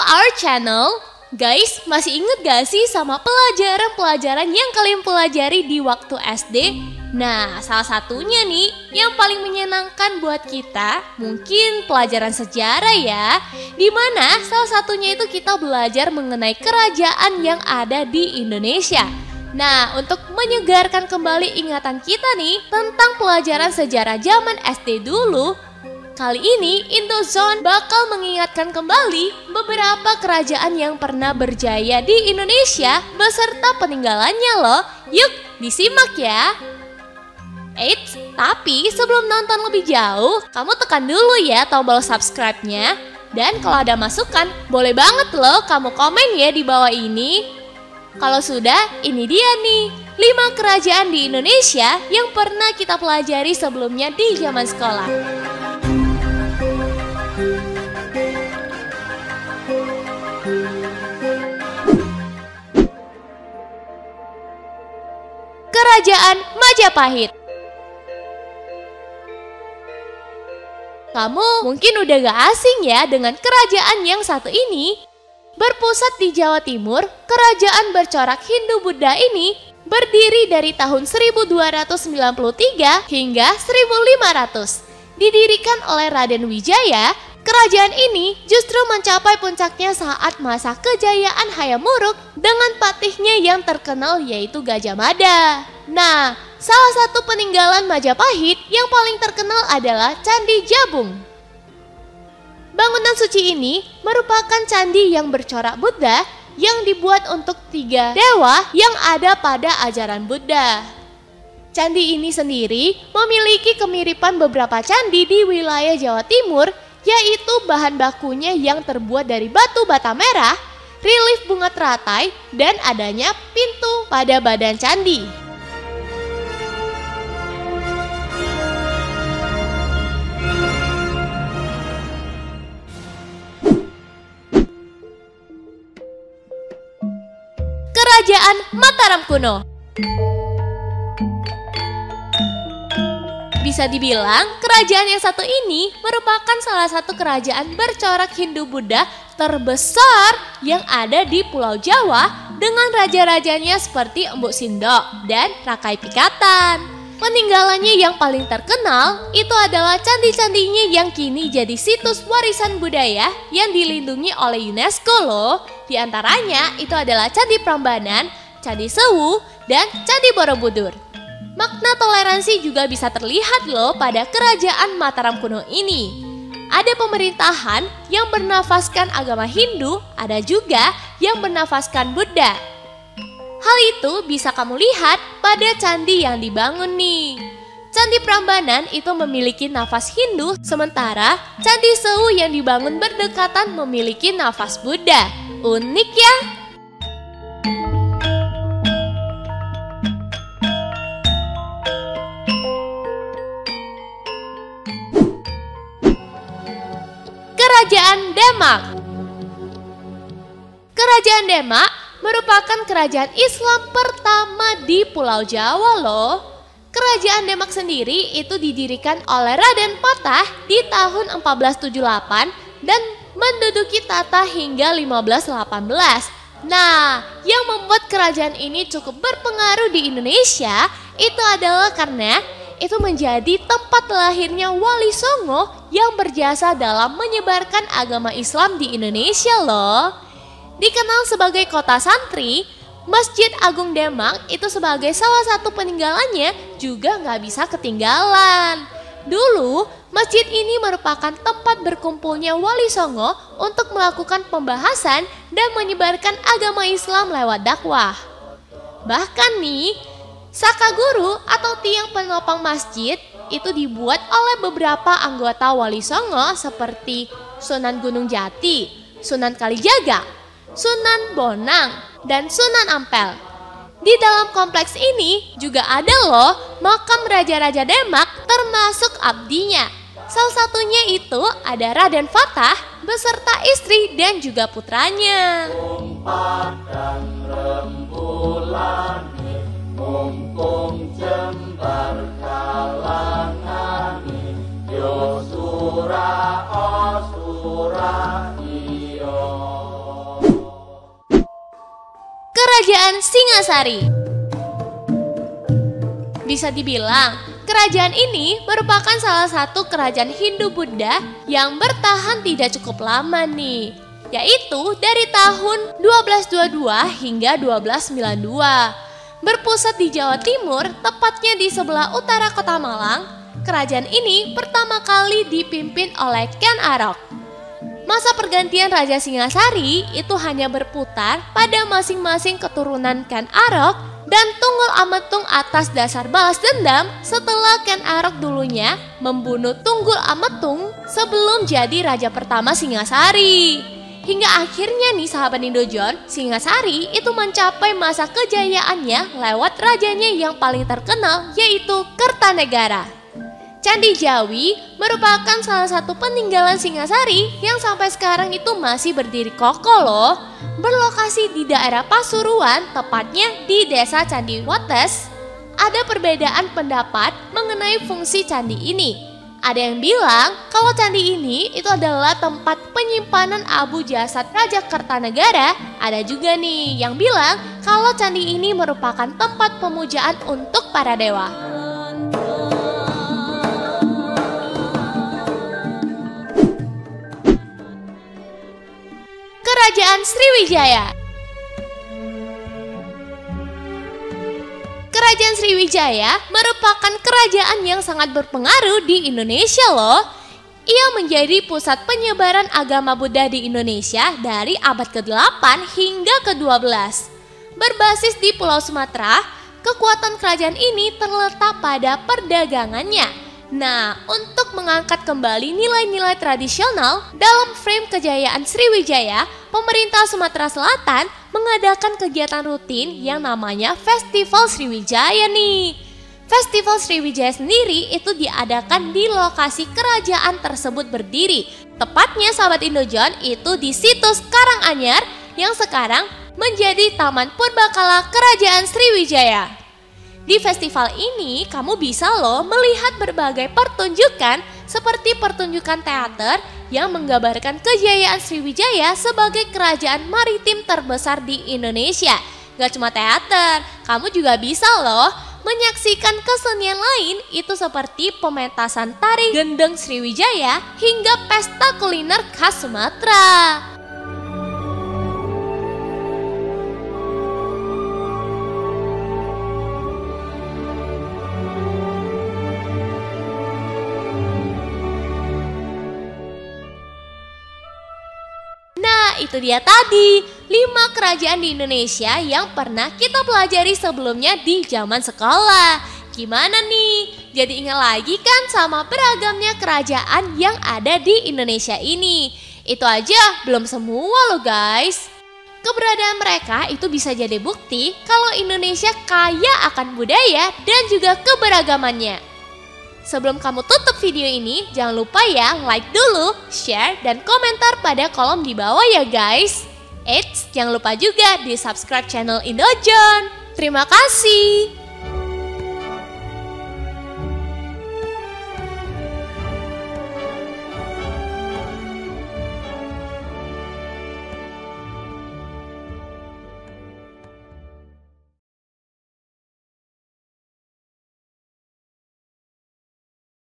our channel. Guys, masih inget gak sih sama pelajaran-pelajaran yang kalian pelajari di waktu SD? Nah, salah satunya nih yang paling menyenangkan buat kita mungkin pelajaran sejarah ya. Dimana salah satunya itu kita belajar mengenai kerajaan yang ada di Indonesia. Nah, untuk menyegarkan kembali ingatan kita nih tentang pelajaran sejarah zaman SD dulu, kali ini Indozone bakal mengingatkan kembali beberapa kerajaan yang pernah berjaya di Indonesia beserta peninggalannya loh. Yuk, disimak ya. Eits, tapi sebelum nonton lebih jauh, kamu tekan dulu ya tombol subscribe-nya. Dan kalau ada masukan, boleh banget loh kamu komen ya di bawah ini. Kalau sudah, ini dia nih 5 kerajaan di Indonesia yang pernah kita pelajari sebelumnya di zaman sekolah. Kerajaan Majapahit. Kamu mungkin udah gak asing ya dengan kerajaan yang satu ini. Berpusat di Jawa Timur, kerajaan bercorak Hindu-Buddha ini berdiri dari tahun 1293 hingga 1500. Didirikan oleh Raden Wijaya, kerajaan ini justru mencapai puncaknya saat masa kejayaan Hayam Wuruk dengan patihnya yang terkenal yaitu Gajah Mada. Nah, salah satu peninggalan Majapahit yang paling terkenal adalah Candi Jabung. Bangunan suci ini merupakan candi yang bercorak Buddha yang dibuat untuk 3 dewa yang ada pada ajaran Buddha. Candi ini sendiri memiliki kemiripan beberapa candi di wilayah Jawa Timur, yaitu bahan bakunya yang terbuat dari batu bata merah, relief bunga teratai, dan adanya pintu pada badan candi. Kerajaan Mataram kuno. Bisa dibilang kerajaan yang satu ini merupakan salah satu kerajaan bercorak Hindu-Buddha terbesar yang ada di Pulau Jawa dengan raja-rajanya seperti Embuk Sindok dan Rakai Pikatan. Peninggalannya yang paling terkenal itu adalah candi-candinya yang kini jadi situs warisan budaya yang dilindungi oleh UNESCO loh. Di antaranya itu adalah Candi Prambanan, Candi Sewu, dan Candi Borobudur. Makna toleransi juga bisa terlihat loh pada kerajaan Mataram kuno ini. Ada pemerintahan yang bernafaskan agama Hindu, ada juga yang bernafaskan Buddha. Hal itu bisa kamu lihat pada candi yang dibangun nih. Candi Prambanan itu memiliki nafas Hindu, sementara Candi Sewu yang dibangun berdekatan memiliki nafas Buddha. Unik ya? Kerajaan Demak. Kerajaan Demak merupakan kerajaan Islam pertama di Pulau Jawa loh. Kerajaan Demak sendiri itu didirikan oleh Raden Patah di tahun 1478 dan menduduki tata hingga 1518. Nah, yang membuat kerajaan ini cukup berpengaruh di Indonesia itu adalah karena itu menjadi tempat lahirnya Wali Songo yang berjasa dalam menyebarkan agama Islam di Indonesia loh. Dikenal sebagai kota santri, Masjid Agung Demak itu sebagai salah satu peninggalannya juga nggak bisa ketinggalan. Dulu, masjid ini merupakan tempat berkumpulnya Wali Songo untuk melakukan pembahasan dan menyebarkan agama Islam lewat dakwah. Bahkan nih, sakaguru atau tiang penopang masjid itu dibuat oleh beberapa anggota Wali Songo seperti Sunan Gunung Jati, Sunan Kalijaga, Sunan Bonang, dan Sunan Ampel. Di dalam kompleks ini juga ada loh makam Raja-Raja Demak termasuk abdinya. Salah satunya itu ada Raden Fatah beserta istri dan juga putranya. Kerajaan Singasari. Bisa dibilang, kerajaan ini merupakan salah satu kerajaan Hindu-Buddha yang bertahan tidak cukup lama nih, yaitu dari tahun 1222 hingga 1292. Berpusat di Jawa Timur, tepatnya di sebelah utara kota Malang, kerajaan ini pertama kali dipimpin oleh Ken Arok. Masa pergantian Raja Singasari itu hanya berputar pada masing-masing keturunan Ken Arok dan Tunggul Ametung atas dasar balas dendam setelah Ken Arok dulunya membunuh Tunggul Ametung sebelum jadi raja pertama Singasari. Hingga akhirnya nih sahabat Indojon, Singasari itu mencapai masa kejayaannya lewat rajanya yang paling terkenal, yaitu Kertanegara. Candi Jawi merupakan salah satu peninggalan Singasari yang sampai sekarang itu masih berdiri kokoh loh. Berlokasi di daerah Pasuruan, tepatnya di desa Candi Wates. Ada perbedaan pendapat mengenai fungsi candi ini. Ada yang bilang kalau candi ini itu adalah tempat penyimpanan abu jasad Raja Kertanegara. Ada juga nih yang bilang kalau candi ini merupakan tempat pemujaan untuk para dewa. Kerajaan Sriwijaya. Kerajaan Sriwijaya merupakan kerajaan yang sangat berpengaruh di Indonesia loh. Ia menjadi pusat penyebaran agama Buddha di Indonesia dari abad ke-8 hingga ke-12. Berbasis di Pulau Sumatera, kekuatan kerajaan ini terletak pada perdagangannya. Nah, untuk mengangkat kembali nilai-nilai tradisional dalam frame kejayaan Sriwijaya, pemerintah Sumatera Selatan mengadakan kegiatan rutin yang namanya Festival Sriwijaya nih. Festival Sriwijaya sendiri itu diadakan di lokasi kerajaan tersebut berdiri. Tepatnya sahabat Indojon itu di situs Karanganyar yang sekarang menjadi Taman Purbakala Kerajaan Sriwijaya. Di festival ini, kamu bisa loh melihat berbagai pertunjukan seperti pertunjukan teater yang menggambarkan kejayaan Sriwijaya sebagai kerajaan maritim terbesar di Indonesia. Gak cuma teater, kamu juga bisa loh menyaksikan kesenian lain itu seperti pementasan tari gendeng Sriwijaya hingga pesta kuliner khas Sumatera. Itu dia tadi 5 kerajaan di Indonesia yang pernah kita pelajari sebelumnya di zaman sekolah. Gimana nih? Jadi ingat lagi kan sama beragamnya kerajaan yang ada di Indonesia ini. Itu aja belum semua loh guys. Keberadaan mereka itu bisa jadi bukti kalau Indonesia kaya akan budaya dan juga keberagamannya. Sebelum kamu tutup video ini, jangan lupa ya like dulu, share, dan komentar pada kolom di bawah ya guys. Eits, jangan lupa juga di subscribe channel Indojon. Terima kasih.